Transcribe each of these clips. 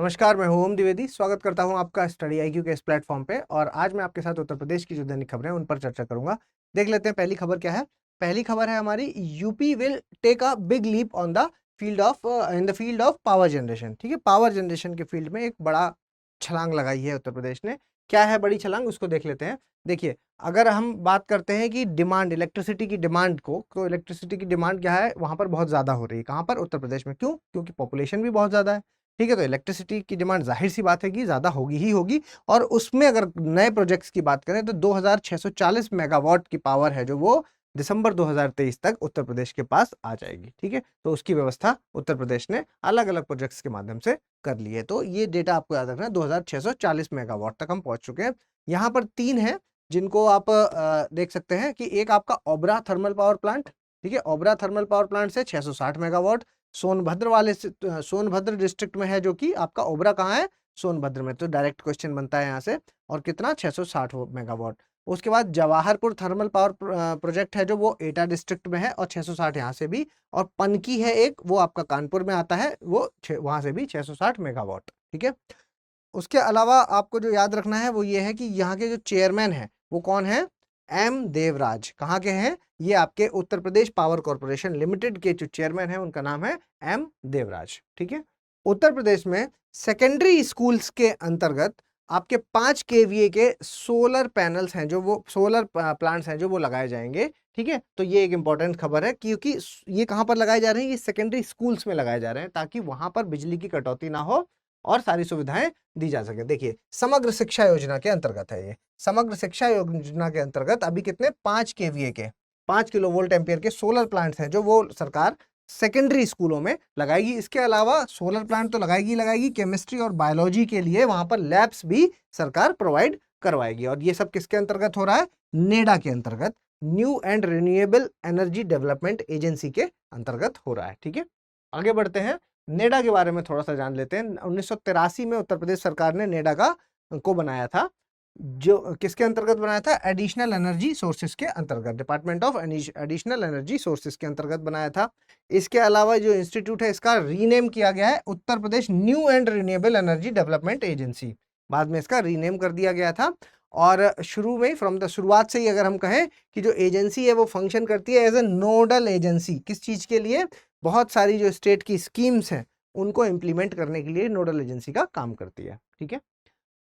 नमस्कार, मैं हूं ओम द्विवेदी। स्वागत करता हूं आपका स्टडी आईक्यू के इस प्लेटफॉर्म पे। और आज मैं आपके साथ उत्तर प्रदेश की जो दैनिक खबरें हैं उन पर चर्चा करूंगा। देख लेते हैं पहली खबर क्या है। पहली खबर है हमारी, UP will take a big leap on the field of in the field of power generation. ठीक है, पावर जनरेशन के फील्ड में एक बड़ा छलांग लगाई है उत्तर प्रदेश ने। क्या है बड़ी छलांग, उसको देख लेते हैं। देखिए, अगर हम बात करते हैं कि डिमांड, इलेक्ट्रिसिटी की डिमांड को, तो इलेक्ट्रिसिटी की डिमांड क्या है, वहां पर बहुत ज्यादा हो रही है। कहां पर? उत्तर प्रदेश में। क्यों? क्योंकि पॉपुलेशन भी बहुत ज्यादा है। ठीक है, तो इलेक्ट्रिसिटी की डिमांड जाहिर सी बात है कि ज़्यादा होगी ही होगी। और उसमें अगर नए प्रोजेक्ट्स की बात करें तो 2640 मेगावाट की पावर है जो वो दिसंबर 2023 तक उत्तर प्रदेश के पास आ जाएगी। ठीक है, तो उसकी व्यवस्था उत्तर प्रदेश ने अलग अलग प्रोजेक्ट्स के माध्यम से कर ली है। तो ये डेटा आपको याद रखना है, 2640 मेगावाट तक हम पहुंच चुके हैं। यहाँ पर 3 है जिनको आप देख सकते हैं कि एक आपका ओबरा थर्मल पावर प्लांट। ठीक है, ओबरा थर्मल पावर प्लांट से 660 मेगावाट। सोनभद्र वाले से, सोनभद्र डिस्ट्रिक्ट में है, जो कि आपका ओबरा कहाँ है? सोनभद्र में। तो डायरेक्ट क्वेश्चन बनता है यहाँ से। और कितना? 660 मेगावाट। उसके बाद जवाहरपुर थर्मल पावर प्रोजेक्ट है जो वो एटा डिस्ट्रिक्ट में है और 660 यहाँ से भी। और पनकी है एक, वो आपका कानपुर में आता है, वो वहां से भी 660 मेगावाट। ठीक है, उसके अलावा आपको जो याद रखना है वो ये है कि यहाँ के जो चेयरमैन है वो कौन है? एम देवराज। कहाँ के हैं? ये आपके Uttar Pradesh power corporation limited के जो चेयरमैन है उनका नाम है एम देवराज। ठीक है, उत्तर प्रदेश में सेकेंडरी स्कूल्स के अंतर्गत आपके 5 केवीए के सोलर पैनल्स हैं, जो वो सोलर प्लांट्स हैं जो वो लगाए जाएंगे। ठीक है, तो ये एक इंपॉर्टेंट खबर है, क्योंकि ये कहां पर लगाए जा रहे हैं? ये सेकेंडरी स्कूल्स में लगाए जा रहे हैं, ताकि वहां पर बिजली की कटौती ना हो और सारी सुविधाएं दी जा सके। देखिए, समग्र शिक्षा योजना के अंतर्गत है ये। समग्र शिक्षा योजना के अंतर्गत अभी कितने? 5 केवीए के, 5 किलो वोल्ट एम्पियर के सोलर प्लांट्स हैं जो वो सरकार सेकेंडरी स्कूलों में लगाएगी। इसके अलावा सोलर प्लांट तो लगाएगी, केमिस्ट्री और बायोलॉजी के लिए वहां पर लैब्स भी सरकार प्रोवाइड करवाएगी। और ये सब किसके अंतर्गत हो रहा है? नेडा के अंतर्गत, new and renewable energy development agency के अंतर्गत हो रहा है। ठीक है, आगे बढ़ते हैं। नेडा के बारे में थोड़ा सा जान लेते हैं। 1983 में उत्तर प्रदेश सरकार ने नेडा को बनाया था, जो किसके अंतर्गत बनाया था? एडिशनल एनर्जी सोर्सेस के अंतर्गत, department of additional energy sources के अंतर्गत बनाया था। इसके अलावा जो इंस्टीट्यूट है इसका रीनेम किया गया है Uttar Pradesh new and renewable energy development agency. बाद में इसका रीनेम कर दिया गया था। और शुरू में, फ्रॉम द शुरुआत से ही अगर हम कहें कि जो एजेंसी है वो फंक्शन करती है एज ए नोडल एजेंसी। किस चीज के लिए? बहुत सारी जो स्टेट की स्कीम्स हैं उनको इंप्लीमेंट करने के लिए नोडल एजेंसी का काम करती है। ठीक है,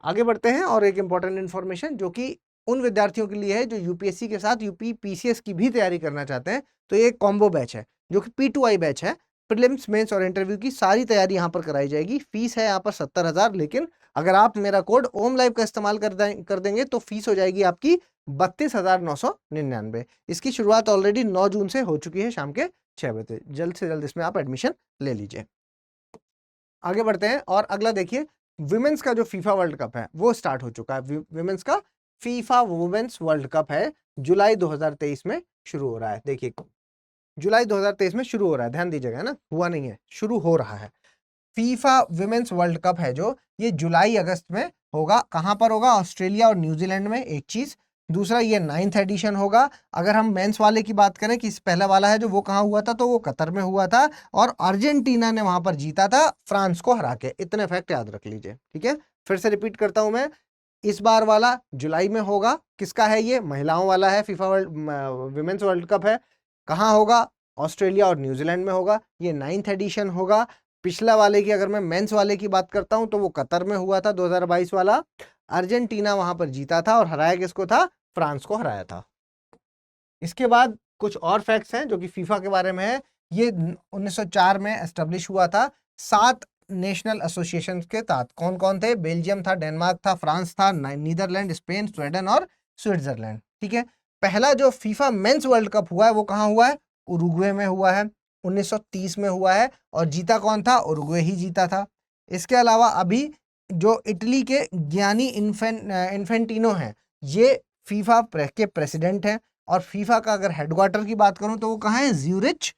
आगे बढ़ते हैं। और एक इंपॉर्टेंट इन्फॉर्मेशन जो कि उन विद्यार्थियों के लिए है जो यूपीएससी के साथ यूपी पीसीएस की भी तैयारी करना चाहते हैं, तो ये एक कॉम्बो बैच है जो कि P2I बैच है। प्रीलिम्स, मेंस और इंटरव्यू की सारी तैयारी यहाँ पर कराई जाएगी। फीस है यहाँ पर 70,000, लेकिन अगर आप मेरा कोड ओम लाइव का इस्तेमाल कर देंगे तो फीस हो जाएगी आपकी 32,999। इसकी शुरुआत ऑलरेडी 9 जून से हो चुकी है शाम के 6 बजे। जल्द से जल्द इसमें आप एडमिशन ले लीजिए। आगे बढ़ते हैं। और अगला देखिए, विमेंस का जो फीफा वर्ल्ड कप है वो स्टार्ट हो चुका है। विमेंस का फीफा वुमेन्स वर्ल्ड कप है, जुलाई 2023 में शुरू हो रहा है। देखिए, जुलाई 2023 में शुरू हो रहा है, ध्यान दीजिएगा ना, हुआ नहीं है, शुरू हो रहा है। फीफा विमेंस वर्ल्ड कप है जो, ये जुलाई अगस्त में होगा। कहां पर होगा? ऑस्ट्रेलिया और न्यूजीलैंड में, एक चीज। दूसरा, ये 9th एडिशन होगा। अगर हम मेंस वाले की बात करें कि पहला वाला है जो वो कहाँ हुआ था, तो वो कतर में हुआ था और अर्जेंटीना ने वहां पर जीता था फ्रांस को हरा के। इतने फैक्ट याद रख लीजिए। ठीक है, फिर से रिपीट करता हूं मैं, इस बार वाला जुलाई में होगा। किसका है ये? महिलाओं वाला है, FIFA world women's world cup है। कहाँ होगा? ऑस्ट्रेलिया और न्यूजीलैंड में होगा। ये 9th एडिशन होगा। पिछला वाले की अगर मैं मेंस वाले की बात करता हूं तो वो कतर में हुआ था 2022 वाला। अर्जेंटीना वहां पर जीता था और हराया किसको था? फ्रांस को हराया था। इसके बाद कुछ और फैक्ट्स हैं जो कि फीफा के बारे में है। ये 1904 में एस्टेब्लिश हुआ था 7 नेशनल एसोसिएशन के तहत। कौन कौन थे? बेल्जियम था, डेनमार्क था, फ्रांस था, नीदरलैंड, स्पेन, स्वीडन और स्विट्जरलैंड। ठीक है, पहला जो फीफा मेंस वर्ल्ड कप हुआ है वो कहाँ हुआ है? उरुग्वे में हुआ है, 1930 में हुआ है। और जीता कौन था? उरुग्वे ही जीता था। इसके अलावा अभी जो इटली के ज्ञानी इन्फेंटिनो हैं, ये फीफा के प्रेसिडेंट हैं। और फीफा का अगर हेडक्वार्टर की बात करूं तो वो कहाँ है? ज्यूरिच,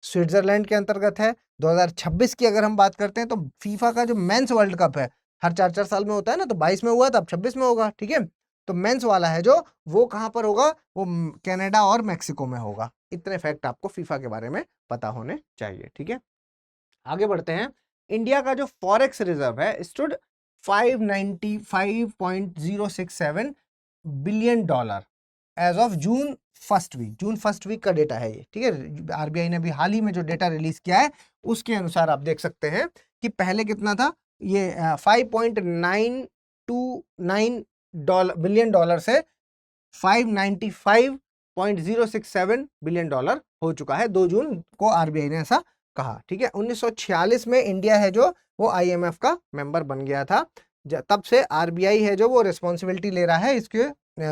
स्विट्जरलैंड के अंतर्गत है। 2026 की अगर हम बात करते हैं तो फीफा का जो मेंस वर्ल्ड कप है, हर 4-4 साल में होता है ना, तो 22 में हुआ था, अब 26 में होगा। ठीक है, तो मेंस वाला है जो, वो कहाँ पर होगा? वो कनाडा और मेक्सिको में होगा। इतने फैक्ट आपको फीफा के बारे में पता होने चाहिए। ठीक है, आगे बढ़ते हैं। इंडिया का जो फॉरेक्स रिजर्व है stood $595.067 billion as of June first week का डेटा है ये, ठीक है। आरबीआई ने अभी हाल ही में जो डेटा रिलीज किया है उसके अनुसार आप देख सकते हैं कि पहले कितना था, ये $5.929 बिलियन से $595.067 बिलियन हो चुका है। 2 जून को आरबीआई ने ऐसा कहा, ठीक है। 1946 में इंडिया है जो वो आईएमएफ का मेंबर बन गया था। तब से आरबीआई है जो वो रिस्पॉन्सिबिलिटी ले रहा है इसके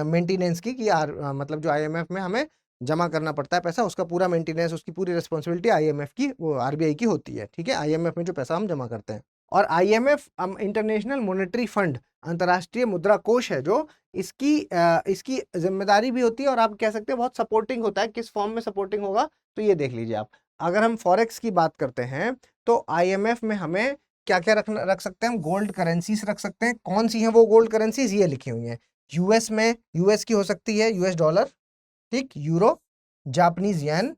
मेंटेनेंस की, कि मतलब जो आईएमएफ में हमें जमा करना पड़ता है पैसा, उसका पूरा मेंटेनेंस, उसकी पूरी रिस्पॉन्सिबिलिटी आईएमएफ की, वो आरबीआई की होती है, ठीक है। आईएमएफ में जो पैसा हम जमा करते हैं, और आईएमएफ इंटरनेशनल मॉनेटरी फंड, अंतर्राष्ट्रीय मुद्रा कोष है जो, इसकी जिम्मेदारी भी होती है, और आप कह सकते हैं बहुत सपोर्टिंग होता है। किस फॉर्म में सपोर्टिंग होगा तो ये देख लीजिए आप। अगर हम फॉरेक्स की बात करते हैं तो आईएमएफ में हमें क्या क्या रख सकते हैं हम, गोल्ड करेंसीज रख सकते हैं। कौन सी हैं वो गोल्ड करेंसीज, ये लिखी हुई हैं। यूएस में यूएस की हो सकती है, यूएस डॉलर, ठीक, यूरो, जापानीज येन,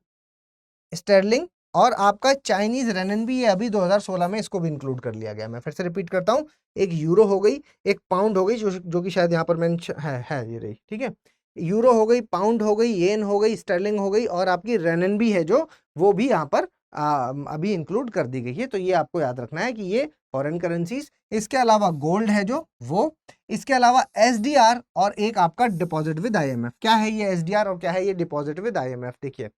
स्टर्लिंग, और आपका चाइनीज रेननबी, ये अभी 2016 में इसको भी इंक्लूड कर लिया गया। मैं फिर से रिपीट करता हूँ, एक यूरो हो गई, एक पाउंड हो गई, जो कि शायद यहाँ पर मेंशन है ये रही, ठीक है। यूरो हो गई, पाउंड हो गई, येन हो गई, स्टर्लिंग हो गई, और आपकी रेननबी है जो वो भी यहाँ पर अभी इंक्लूड कर दी गई है। तो ये आपको याद रखना है कि ये फॉरेन करेंसीज। इसके अलावा गोल्ड है जो वो, इसके अलावा एसडीआर, और एक आपका डिपॉजिट विद आईएमएफ। क्या है ये एसडीआर और क्या है ये डिपॉजिट विद आईएमएफ? देखिए,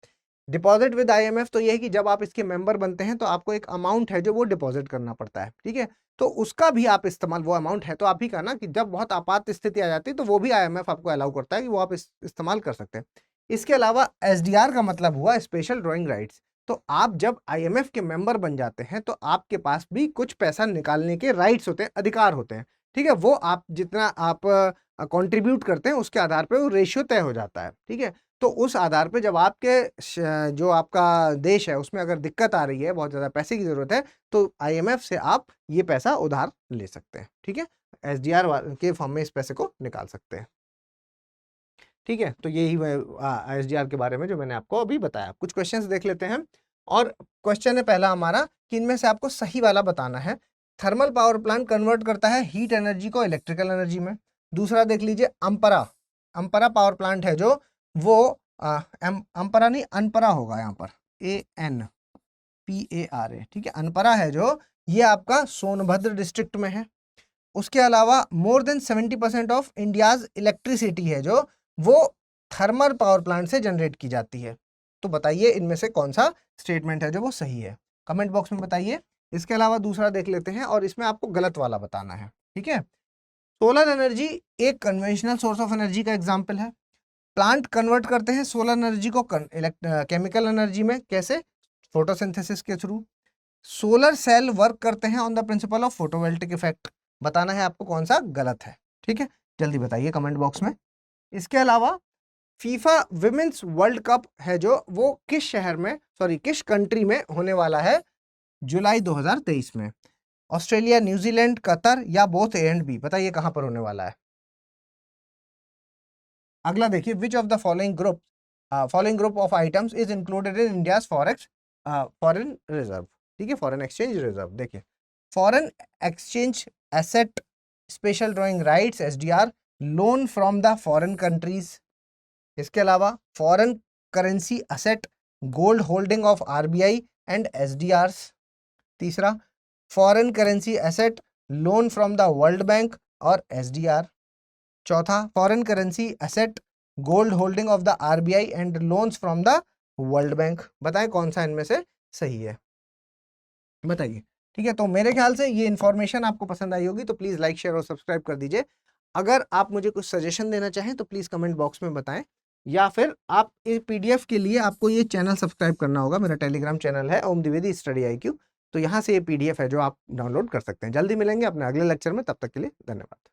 डिपॉजिट विद आईएमएफ तो ये है कि जब आप इसके मेंबर बनते हैं तो आपको एक अमाउंट है जो वो डिपॉजिट करना पड़ता है, ठीक है। तो उसका भी आप इस्तेमाल, वो अमाउंट है तो आप ही का ना, कि जब बहुत आपात स्थिति आ जाती है तो वो भी आईएमएफ आपको अलाउ करता है कि वो आप इस्तेमाल कर सकते हैं। इसके अलावा एसडीआर का मतलब हुआ स्पेशल ड्रॉइंग राइट्स। तो आप जब आईएमएफ के मेंबर बन जाते हैं तो आपके पास भी कुछ पैसा निकालने के राइट्स होते हैं, अधिकार होते हैं, ठीक है। वो आप जितना आप कंट्रीब्यूट करते हैं उसके आधार पर वो रेशियो तय हो जाता है, ठीक है। तो उस आधार पे जब आपके जो आपका देश है उसमें अगर दिक्कत आ रही है, बहुत ज़्यादा पैसे की ज़रूरत है, तो आईएमएफ से आप ये पैसा उधार ले सकते हैं, ठीक है। एसडीआर के फॉर्म में इस पैसे को निकाल सकते हैं, ठीक है। तो यही एसडीआर के बारे में जो मैंने आपको अभी बताया। कुछ क्वेश्चंस देख लेते हैं, और क्वेश्चन है पहला हमारा कि इनमें से आपको सही वाला बताना है। थर्मल पावर प्लांट कन्वर्ट करता है हीट एनर्जी को इलेक्ट्रिकल एनर्जी में। दूसरा देख लीजिए, अंपरा पावर प्लांट है जो वो अंपरा नहीं, अनपरा होगा यहाँ पर, ANPARA, ठीक है। अनपरा है जो, ये आपका सोनभद्र डिस्ट्रिक्ट में है। उसके अलावा more than 70% of India's electricity है जो वो थर्मल पावर प्लांट से जनरेट की जाती है। तो बताइए इनमें से कौन सा स्टेटमेंट है जो वो सही है, कमेंट बॉक्स में बताइए। इसके अलावा दूसरा देख लेते हैं, और इसमें आपको गलत वाला बताना है, ठीक है। सोलर एनर्जी एक कन्वेंशनल सोर्स ऑफ एनर्जी का एग्जाम्पल है। प्लांट कन्वर्ट करते हैं सोलर एनर्जी को केमिकल एनर्जी में, कैसे? फोटोसिंथेसिस के थ्रू। सोलर सेल वर्क करते हैं on the principle of photovoltaic effect. बताना है आपको कौन सा गलत है, ठीक है। जल्दी बताइए कमेंट बॉक्स में। इसके अलावा फीफा विमेंस वर्ल्ड कप है जो वो किस शहर में, किस कंट्री में होने वाला है जुलाई 2023 में? ऑस्ट्रेलिया, न्यूजीलैंड, कतर, या बोथ ए एंड बी? बताइए कहां पर होने वाला है। अगला देखिए, which of the following group of items is included in India's foreign reserve, ठीक है, फॉरेन एक्सचेंज रिजर्व। देखिए, foreign exchange asset, special drawing rights SDR, loan from the foreign countries. इसके अलावा foreign currency asset, gold holding of RBI and SDRs. तीसरा, foreign currency asset, loan from the world bank और SDR. चौथा, foreign currency asset, gold holding of the RBI and loans from the world bank. बताएं कौन सा इनमें से सही है, बताइए, ठीक है। तो मेरे ख्याल से ये इन्फॉर्मेशन आपको पसंद आई होगी, तो प्लीज़ लाइक, शेयर और सब्सक्राइब कर दीजिए। अगर आप मुझे कुछ सजेशन देना चाहें तो प्लीज़ कमेंट बॉक्स में बताएं, या फिर आप पीडीएफ के लिए आपको ये चैनल सब्सक्राइब करना होगा। मेरा टेलीग्राम चैनल है ओम द्विवेदी स्टडी IQ, तो यहाँ से ये पीडीएफ है जो आप डाउनलोड कर सकते हैं। जल्दी मिलेंगे अपने अगले लेक्चर में, तब तक के लिए धन्यवाद।